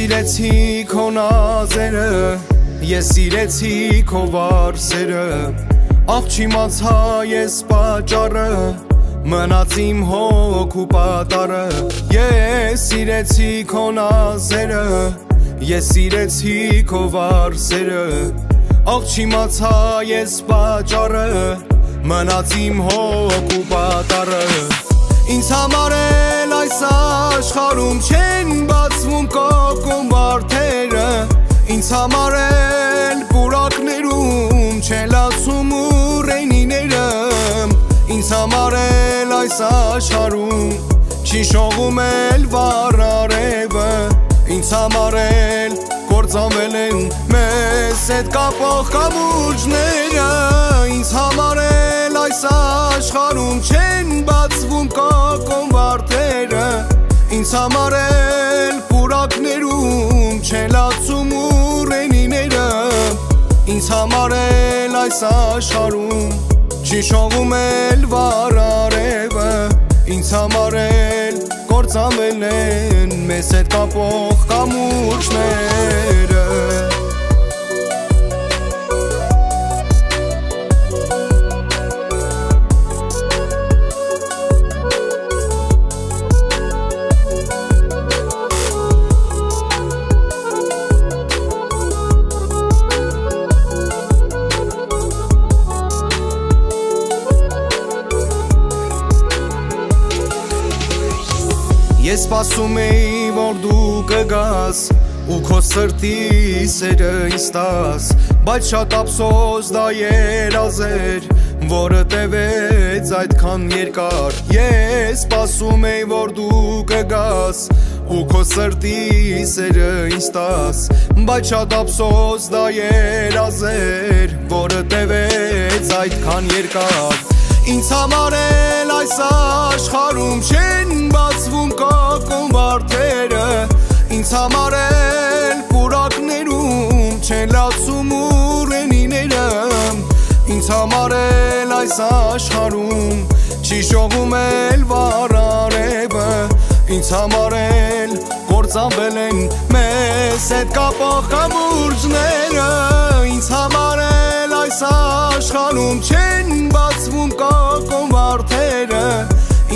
սիրեցի քո նազերը, ես սիրեցի քո վարսերը, աղ չիմացա ես պատճառը, մնաց իմ հոգու պատառը։ Ես սիրեցի քո նազերը, ես սիրեցի քո վարսերը, աղ չիմացա ես պատճառը, մնաց իմ հոգու պատառը։ Ինձ համար էլ այս աշխարհում չեն բացվում կոկում վարդերը, ինձ համար էլ պուրակներում չեն լացում ուռենիները, ինձ համար էլ այս աշխարհում չի շողում էլ վառարևը, ինձ համար էլ կործանվել են մեզ հետ կապող կամուրջները, ինձ համար էլ այս աշխարհում չեն բացվում կոկում վարդերը, ինձ համար էլ պուրակներում չեն լացում ուռենիները, ինձ համար էլ այս աշխարհում չի շողում էլ վառարևը, ինձ համար էլ կործանվել են մեզ հետ կապող կամուրջները։ Ես սպասում էի, որ դու կգաս ու քո սրտի սերը ինձ տաս, բայց շատ ափսոս դա երազ էր, որը տևեց այդքան երկար։ Ես սպասում էի, որ դու կգաս ու քո սրտի սերը ինձ տաս, բայց շատ ափսոս դա երազ էր, որը տևեց այդքան երկար։ Ինձ համար էլ այս աշխարհում չեն բացվում կոկում վարդերը, ինձ համար էլ պուրակներում չեն լացում ուռենիները, ինձ համար էլ այս աշխարհում չի շողում էլ վառարևը, ինձ համար էլ կործանվել են մեզ հետ կապող կամուրջները, ինձ համար էլ այս աշխարհում չեն բացվում կոկում վարդերը,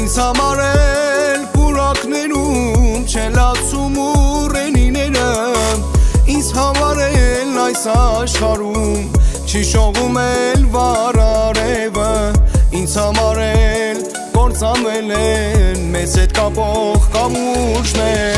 ինձ համար էլ պուրակներում չեն լացում ուռենիները, ինձ համար էլ այս աշխարհում չի շողում էլ վառարևը, ինձ համար էլ կործանվել են մեզ հետ կապող կամուրջները։